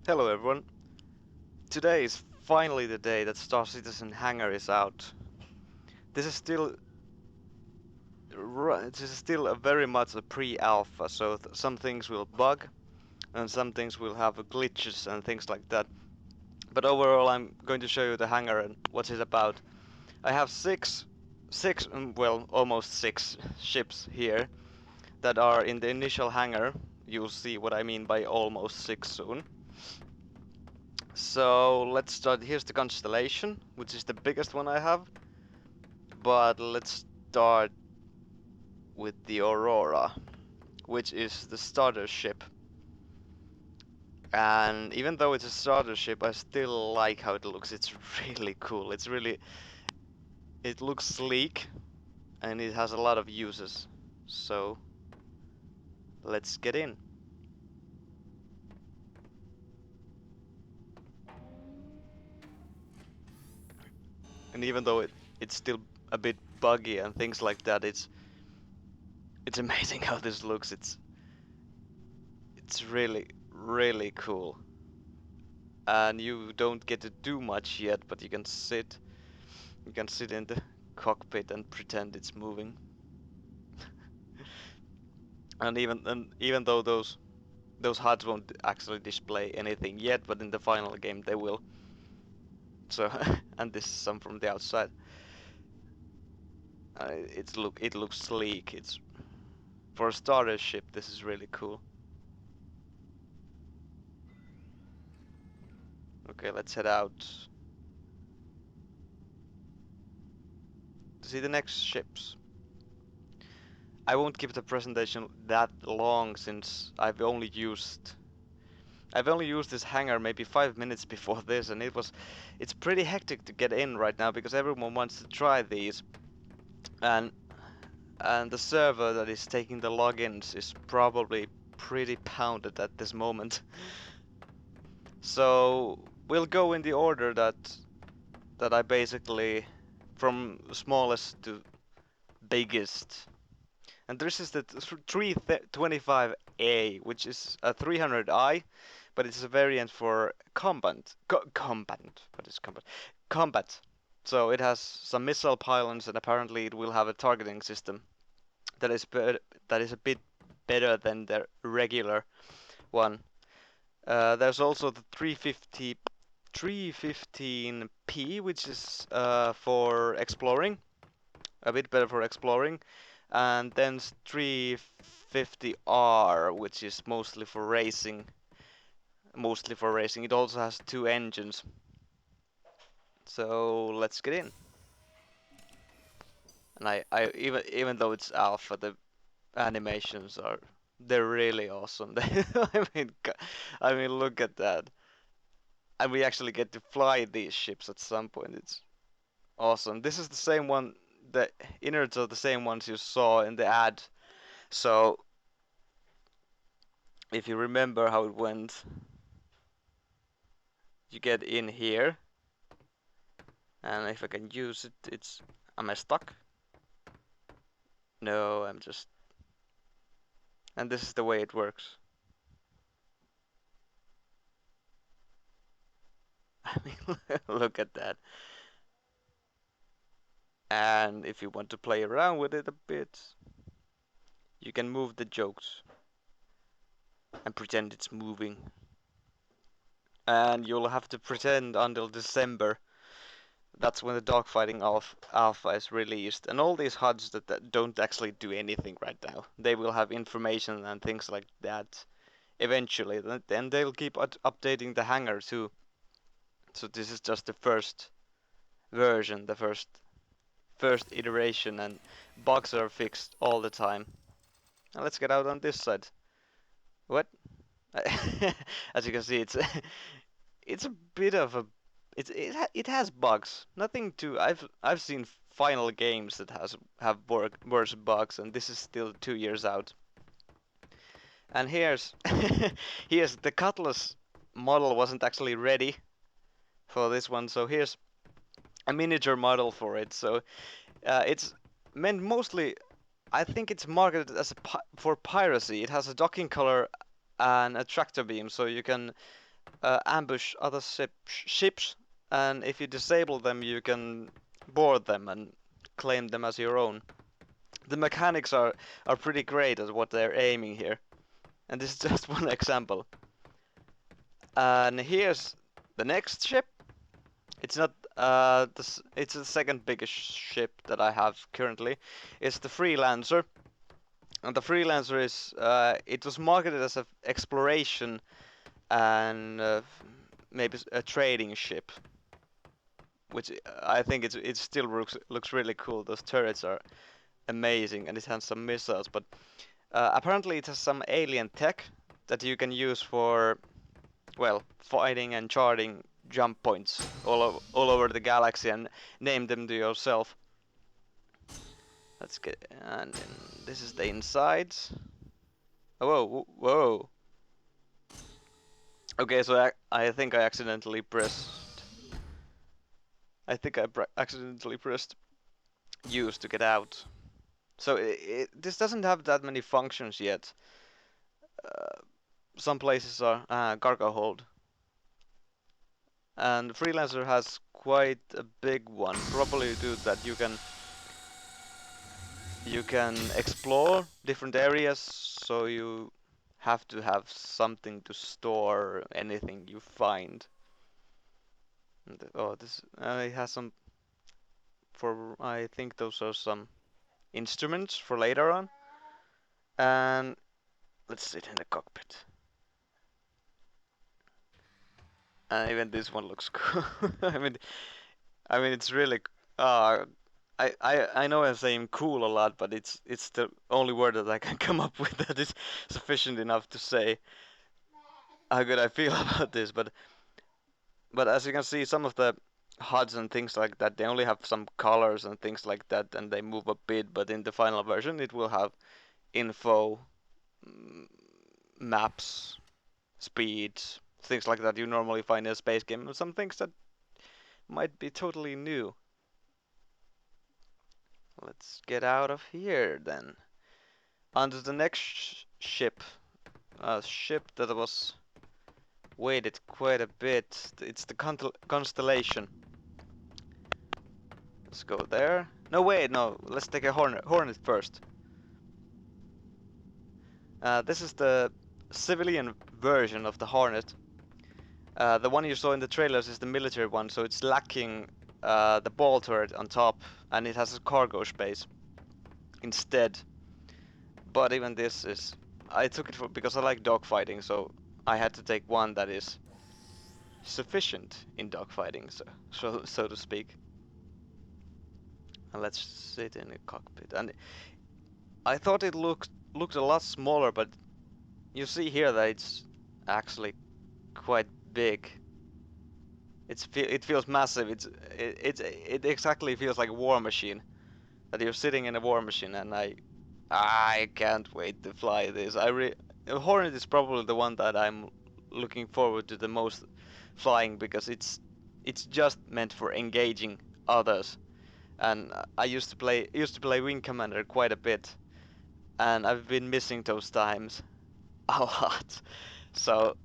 Hello everyone. Today is finally the day that Star Citizen Hangar is out. This is still a very much a pre-alpha, so some things will bug and some things will have glitches and things like that. But overall, I'm going to show you the hangar and what it's about. I have well, almost six ships here that are in the initial hangar. You'll see what I mean by almost six soon. So let's start. Here's the Constellation, which is the biggest one I have. But let's start with the Aurora, which is the starter ship. And even though it's a starter ship, I still like how it looks. It's really cool. It looks sleek and it has a lot of uses. So let's get in. And even though it's still a bit buggy and things like that, it's amazing how this looks. It's really cool. And you don't get to do much yet, but you can sit in the cockpit and pretend it's moving. And even though those HUDs won't actually display anything yet, but in the final game they will. So and this is some from the outside. It looks sleek. It's for a starter ship. This is really cool. Okay, let's head out to see the next ships. I won't keep the presentation that long since I've only used this hangar maybe 5 minutes before this, and it's pretty hectic to get in right now because everyone wants to try these, and the server that is taking the logins is probably pretty pounded at this moment. So we'll go in the order that I basically, from smallest to biggest. And this is the 325A, which is a 300i, but it's a variant for combat. What is combat? Combat. So it has some missile pylons, and apparently it will have a targeting system that is a bit better than the regular one. There's also the 315P, which is for exploring, a bit better for exploring, and then 350R, which is mostly for racing. It also has two engines. So let's get in. And even though it's alpha, the animations they're really awesome. I mean, look at that. And we actually get to fly these ships at some point. It's awesome. This is the same one. The innards are the same ones you saw in the ad. So if you remember how it went, you get in here, and if I can use it, am I stuck? No, I'm just, and this is the way it works. I mean, look at that. And if you want to play around with it a bit, you can move the jokes and pretend it's moving. And you'll have to pretend until December. That's when the dogfighting alpha is released. And all these HUDs that don't actually do anything right now, they will have information and things like that eventually. Then they'll keep updating the hangar too. So this is just the first version, the first iteration, and bugs are fixed all the time. Now let's get out on this side. What? As you can see, it's a bit of a it has bugs. Nothing too. I've seen final games that have worse bugs, and this is still 2 years out. And here's here's the Cutlass model wasn't actually ready for this one, so here's a miniature model for it. So it's meant mostly. I think it's marketed as for piracy. It has a docking collar and a tractor beam, so you can ambush other ships, and if you disable them, you can board them and claim them as your own. The mechanics are pretty great at what they're aiming here, and this is just one example. And here's the next ship. It's not it's the second biggest ship that I have currently. It's the Freelancer, and the Freelancer is it was marketed as an exploration and maybe a trading ship, which I think it still looks really cool. Those turrets are amazing, and it has some missiles, but apparently it has some alien tech that you can use for, well, fighting and charting jump points all over the galaxy and name them to yourself. Let's get, and this is the inside. Whoa, whoa. Okay, so I think I accidentally pressed. I think I accidentally pressed use to get out. So this doesn't have that many functions yet. Some places are cargo hold. And Freelancer has quite a big one, probably due to that you can explore different areas, so you have to have something to store anything you find. And, oh, this it has some for, I think those are some instruments for later on. And let's sit in the cockpit. And even this one looks cool. I mean it's really. I know I'm saying cool a lot, but it's the only word that I can come up with that is sufficient enough to say how good I feel about this. But as you can see, some of the HUDs and things like that, they only have some colors and things like that, and they move a bit. But in the final version, it will have info, maps, speeds, things like that you normally find in a space game, and some things that might be totally new. Let's get out of here then. Onto the next ship. A ship that was weighted quite a bit. It's the Constellation. Let's go there. No, wait, no. Let's take a Hornet first. This is the civilian version of the Hornet. The one you saw in the trailers is the military one, so it's lacking the ball turret on top, and it has a cargo space instead. But even this is, I took it because I like dogfighting, so I had to take one that is sufficient in dogfighting, so to speak. And let's sit in the cockpit. And I thought it looked a lot smaller, but you see here that it's actually quite big. It feels massive. It exactly feels like a war machine. That you're sitting in a war machine, and I can't wait to fly this. Hornet is probably the one that I'm looking forward to the most flying, because it's just meant for engaging others. And I used to play Wing Commander quite a bit, and I've been missing those times a lot. So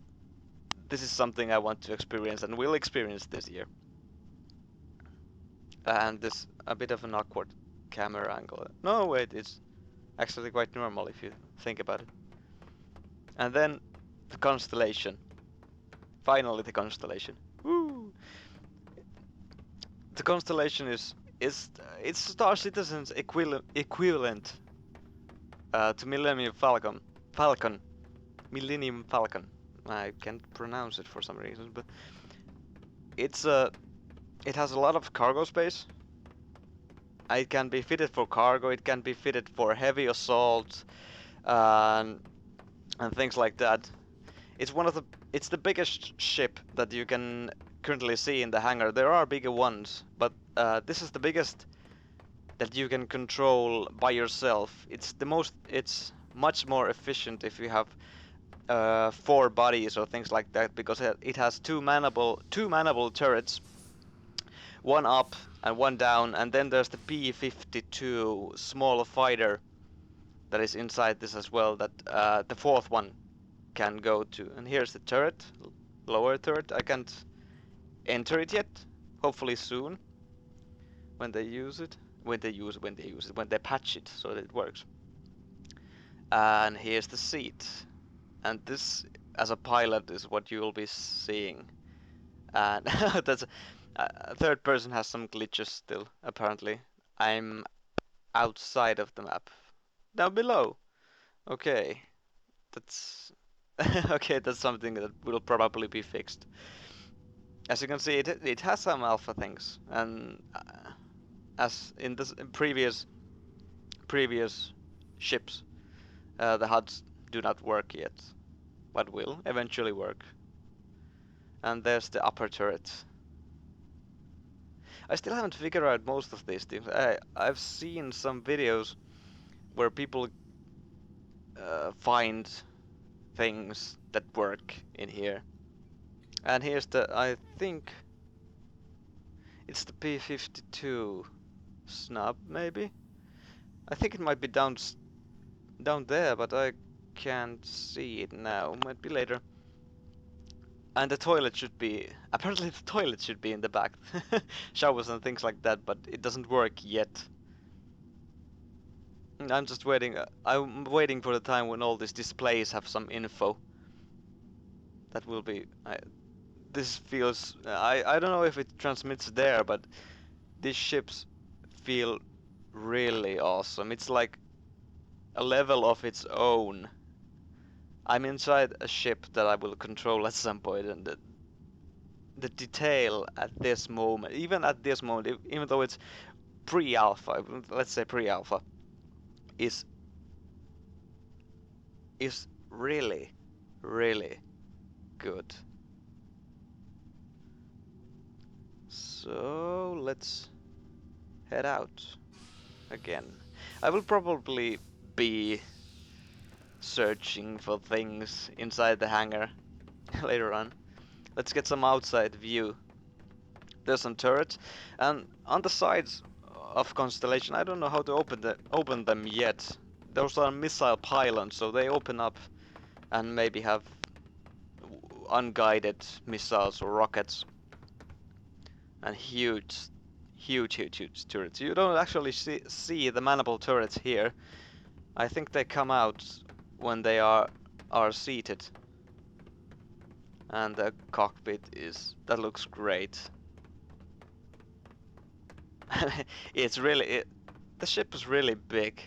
this is something I want to experience, and will experience this year. And this a bit of an awkward camera angle. No, wait, it's actually quite normal if you think about it. And then the Constellation. Finally, the Constellation. Woo! The Constellation is it's Star Citizen's equivalent to Millennium Falcon. Millennium Falcon. I can't pronounce it for some reason, but it has a lot of cargo space. It can be fitted for cargo. It can be fitted for heavy assault, and things like that. It's the biggest ship that you can currently see in the hangar. There are bigger ones, but this is the biggest that you can control by yourself. It's much more efficient if you have 4 bodies or things like that, because it has two manable turrets, one up and one down, and then there's the P-52 small fighter that is inside this as well, that the 4th one can go to. And here's the turret. lower turret. I can't enter it yet. Hopefully soon. When they use it. When they patch it so that it works. And here's the seat. And this, as a pilot, is what you'll be seeing. And that's third person has some glitches still, apparently. I'm outside of the map. Down below. Okay. That's okay, that's something that will probably be fixed. As you can see, it has some alpha things, and as in this previous ships, the HUDs do not work yet, but will eventually work. And there's the upper turret. I still haven't figured out most of these things. I've seen some videos where people find things that work in here. And here's the, I think it's the P-52 snub, maybe? I think it might be down there, but I can't see it now. Might be later. And the toilet should be, apparently the toilet should be in the back. Showers and things like that, but it doesn't work yet. I'm just waiting, I'm waiting for the time when all these displays have some info. That will be, this feels, I don't know if it transmits there, but these ships feel really awesome. It's like a level of its own. I'm inside a ship that I will control at some point, and the detail at this moment, even at this moment, even though it's pre-alpha, let's say pre-alpha, is really, really good. So let's head out again. I will probably be searching for things inside the hangar later on. Let's get some outside view. There's some turrets, and on the sides of Constellation, I don't know how to open them yet. Those are missile pylons, so they open up and maybe have unguided missiles or rockets. And huge turrets. You don't actually see the manable turrets here. I think they come out when they are seated. And the cockpit that looks great. It's really, the ship is really big.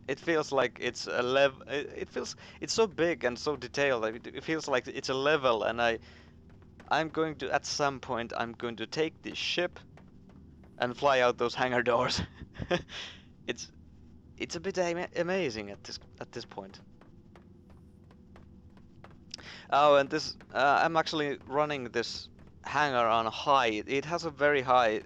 It feels like it's a level. It's so big and so detailed. It feels like it's a level, and I'm going to, at some point, I'm going to take this ship and fly out those hangar doors. It's a bit amazing at this point. Oh, and this I'm actually running this hangar on high. It has a very high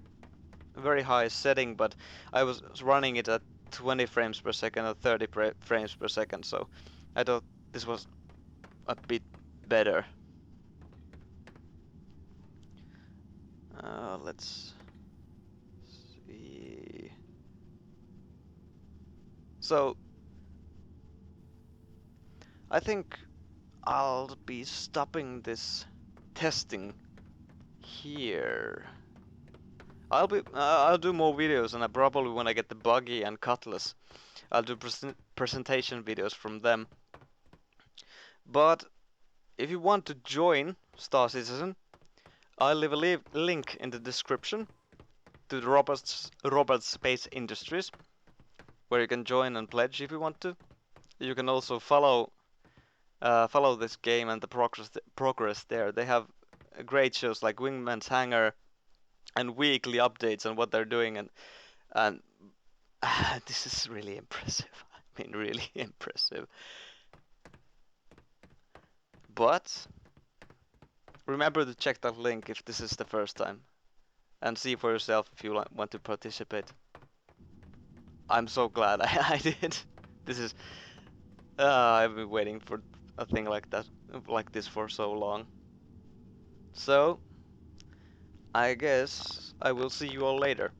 setting, but I was running it at 20 frames per second or 30 frames per second, so I thought this was a bit better. Let's see. So I think I'll be stopping this testing here. I'll do more videos, and I probably, when I get the buggy and Cutlass, I'll do presentation videos from them. But if you want to join Star Citizen, I'll leave a link in the description to the Roberts Space Industries, where you can join and pledge if you want to. You can also follow this game and the progress there. They have great shows like Wingman's Hangar and weekly updates on what they're doing, and this is really impressive. I mean, really impressive. But remember to check that link if this is the first time, and see for yourself if you want to participate. I'm so glad I did. This is I've been waiting for a thing like this for so long. So I guess I will see you all later.